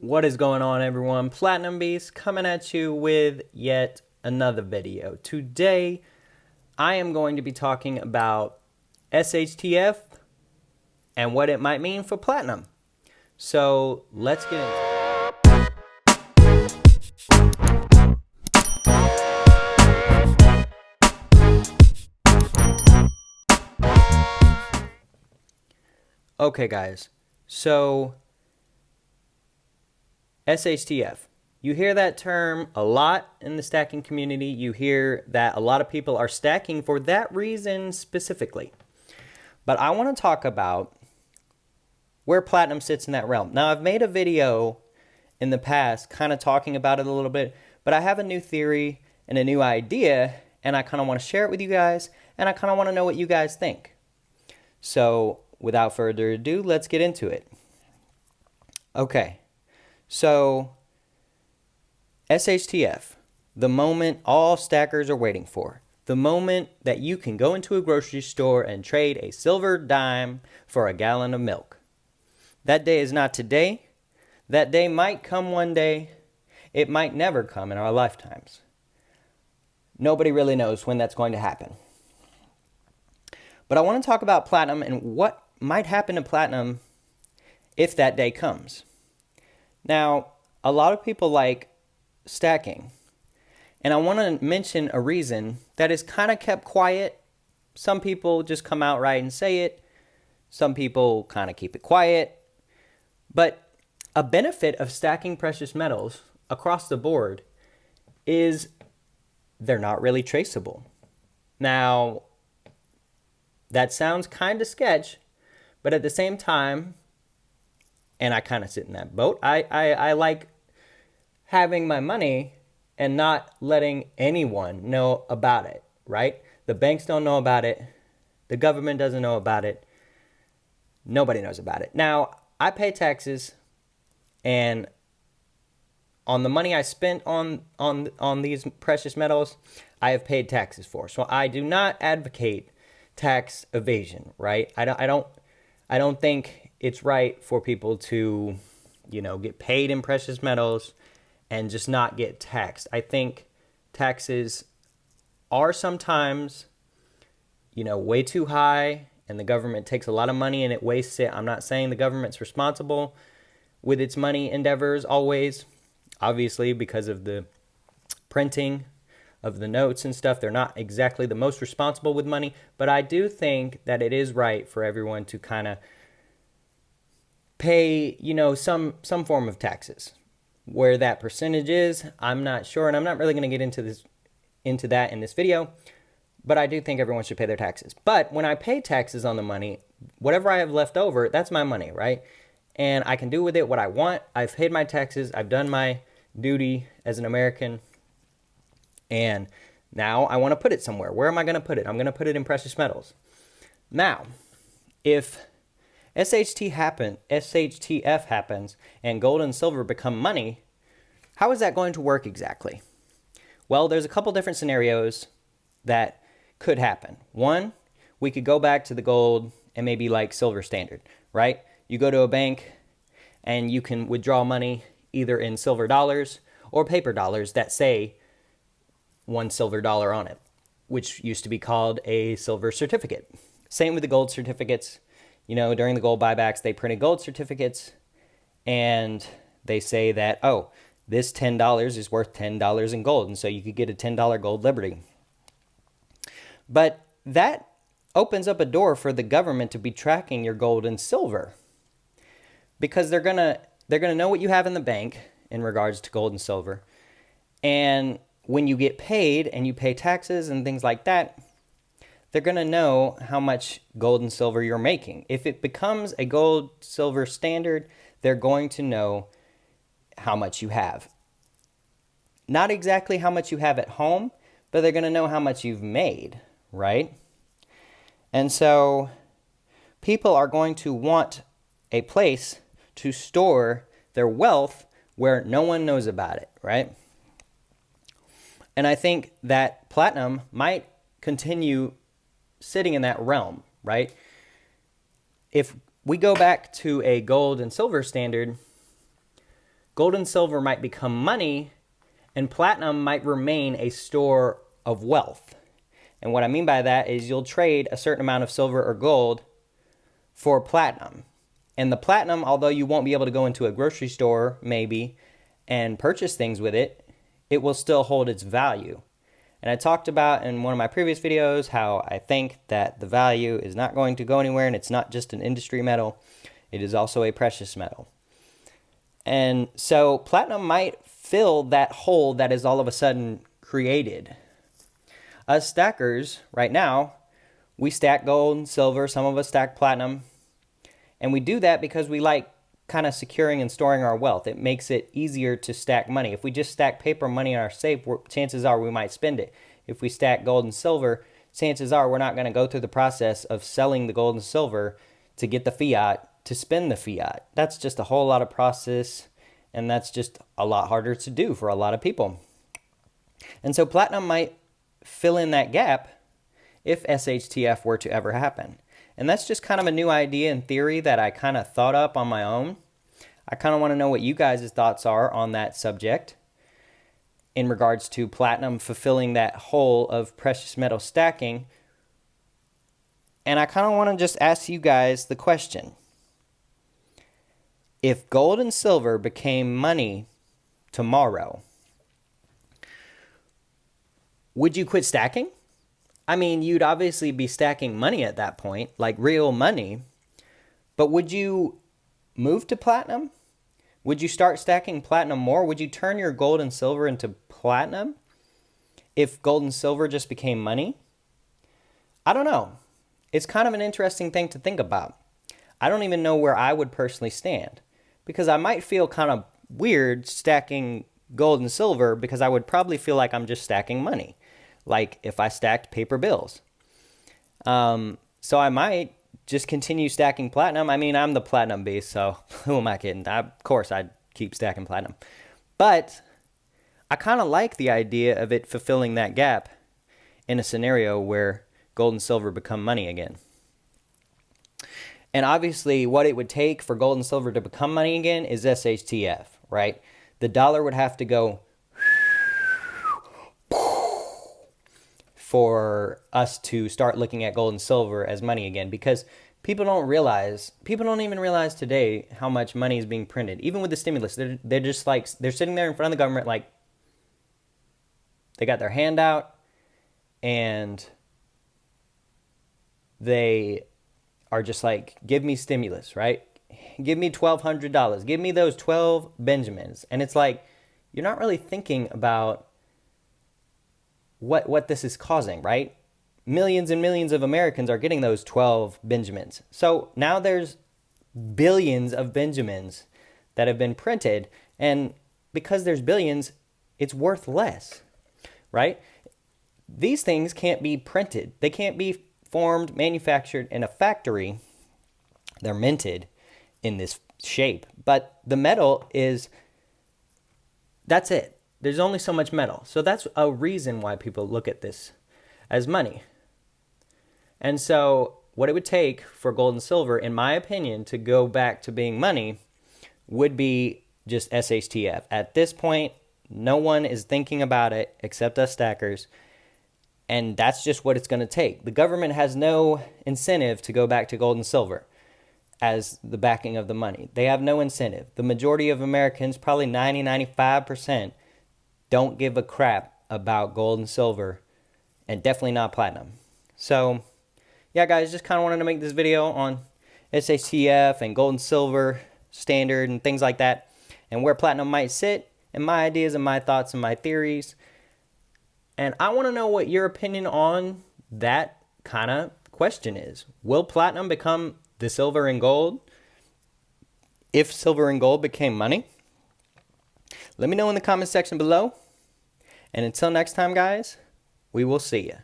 What is going on, everyone? Platinum Beast coming at you with yet another video. Today, I am going to be talking about SHTF and what it might mean for platinum. So let's get into it. Okay, guys. So SHTF. You hear that term a lot in the stacking community. You hear that a lot of people are stacking for that reason specifically. But I want to talk about where platinum sits in that realm. Now, I've made a video in the past kind of talking about it a little bit, but I have a new theory and a new idea, and I kind of want to share it with you guys, and I kind of want to know what you guys think. So without further ado, let's get into it. Okay. So, SHTF, the moment all stackers are waiting for. The moment that you can go into a grocery store and trade a silver dime for a gallon of milk. That day is not today. That day might come one day. It might never come in our lifetimes. Nobody really knows when that's going to happen. But I want to talk about platinum and what might happen to platinum if that day comes. Now, a lot of people like stacking, and I want to mention a reason that is kind of kept quiet. Some people just come out right and say it. Some people kind of keep it quiet. But a benefit of stacking precious metals across the board is they're not really traceable. Now, that sounds kind of sketch, but at the same time, and I kind of sit in that boat. I like having my money and not letting anyone know about it, right? The banks don't know about it. The government doesn't know about it. Nobody knows about it. Now, I pay taxes, and on the money I spent on these precious metals, I have paid taxes for. So I do not advocate tax evasion, right? I don't think it's right for people to, get paid in precious metals and just not get taxed. I think taxes are sometimes, way too high, and the government takes a lot of money and it wastes it. I'm not saying the government's responsible with its money endeavors always, obviously, because of the printing of the notes and stuff. They're not exactly the most responsible with money, but I do think that it is right for everyone to kind of pay, some form of taxes. Where that percentage is, I'm not sure, and I'm not really going to get into that in this video, but I do think everyone should pay their taxes. But when I pay taxes on the money, whatever I have left over, that's my money, right? And I can do with it what I want. I've paid my taxes. I've done my duty as an American, and now I want to put it somewhere. Where am I going to put it? I'm going to put it in precious metals. Now, if SHTF happens and gold and silver become money, how is that going to work exactly? Well, there's a couple different scenarios that could happen. One, we could go back to the gold and maybe like silver standard, right? You go to a bank and you can withdraw money either in silver dollars or paper dollars that say $1 silver on it, which used to be called a silver certificate. Same with the gold certificates. During the gold buybacks, they printed gold certificates, and they say that, oh, this $10 is worth $10 in gold, and so you could get a $10 gold liberty. But that opens up a door for the government to be tracking your gold and silver, because they're gonna know what you have in the bank in regards to gold and silver, and when you get paid and you pay taxes and things like that, they're going to know how much gold and silver you're making. If it becomes a gold-silver standard, they're going to know how much you have. Not exactly how much you have at home, but they're going to know how much you've made, right? And so people are going to want a place to store their wealth where no one knows about it, right? And I think that platinum might continue sitting in that realm, right? If we go back to a gold and silver standard, gold and silver might become money, and platinum might remain a store of wealth. And what I mean by that is you'll trade a certain amount of silver or gold for platinum. And the platinum, although you won't be able to go into a grocery store, maybe, and purchase things with it, it will still hold its value. And I talked about in one of my previous videos how I think that the value is not going to go anywhere, and it's not just an industry metal, it is also a precious metal. And so platinum might fill that hole that is all of a sudden created. Us stackers, right now, we stack gold and silver, some of us stack platinum, and we do that because we like kind of securing and storing our wealth. It makes it easier to stack money. If we just stack paper money in our safe, chances are we might spend it. If we stack gold and silver, chances are we're not going to go through the process of selling the gold and silver to get the fiat, to spend the fiat. That's just a whole lot of process, and that's just a lot harder to do for a lot of people. And so platinum might fill in that gap if SHTF were to ever happen. And that's just kind of a new idea and theory that I kind of thought up on my own. I kind of want to know what you guys' thoughts are on that subject in regards to platinum fulfilling that hole of precious metal stacking. And I kind of want to just ask you guys the question. If gold and silver became money tomorrow, would you quit stacking? I mean, you'd obviously be stacking money at that point, like real money. But would you move to platinum? Would you start stacking platinum more? Would you turn your gold and silver into platinum if gold and silver just became money? I don't know. It's kind of an interesting thing to think about. I don't even know where I would personally stand, because I might feel kind of weird stacking gold and silver, because I would probably feel like I'm just stacking money, like if I stacked paper bills. So I might just continue stacking platinum. I mean, I'm the platinum beast, so who am I kidding? Of course, I'd keep stacking platinum. But I kind of like the idea of it fulfilling that gap in a scenario where gold and silver become money again. And obviously, what it would take for gold and silver to become money again is SHTF, right? The dollar would have to go for us to start looking at gold and silver as money again, because people don't even realize today how much money is being printed. Even with the stimulus, they're just like, they're sitting there in front of the government like they got their hand out and they are just like, give me stimulus, right? Give me $1,200. Give me those 12 Benjamins. And it's like, you're not really thinking about what this is causing, right? Millions and millions of Americans are getting those 12 Benjamins. So now there's billions of Benjamins that have been printed. And because there's billions, it's worth less, right? These things can't be printed. They can't be formed, manufactured in a factory. They're minted in this shape. But the metal is, that's it. There's only so much metal. So that's a reason why people look at this as money. And so what it would take for gold and silver, in my opinion, to go back to being money would be just SHTF. At this point, no one is thinking about it except us stackers. And that's just what it's going to take. The government has no incentive to go back to gold and silver as the backing of the money. They have no incentive. The majority of Americans, probably 90-95%, don't give a crap about gold and silver, and definitely not platinum. So, yeah, guys, just kind of wanted to make this video on SHTF and gold and silver standard and things like that, and where platinum might sit, and my ideas and my thoughts and my theories. And I want to know what your opinion on that kind of question is. Will platinum become the silver and gold if silver and gold became money? Let me know in the comment section below. And until next time, guys, we will see you.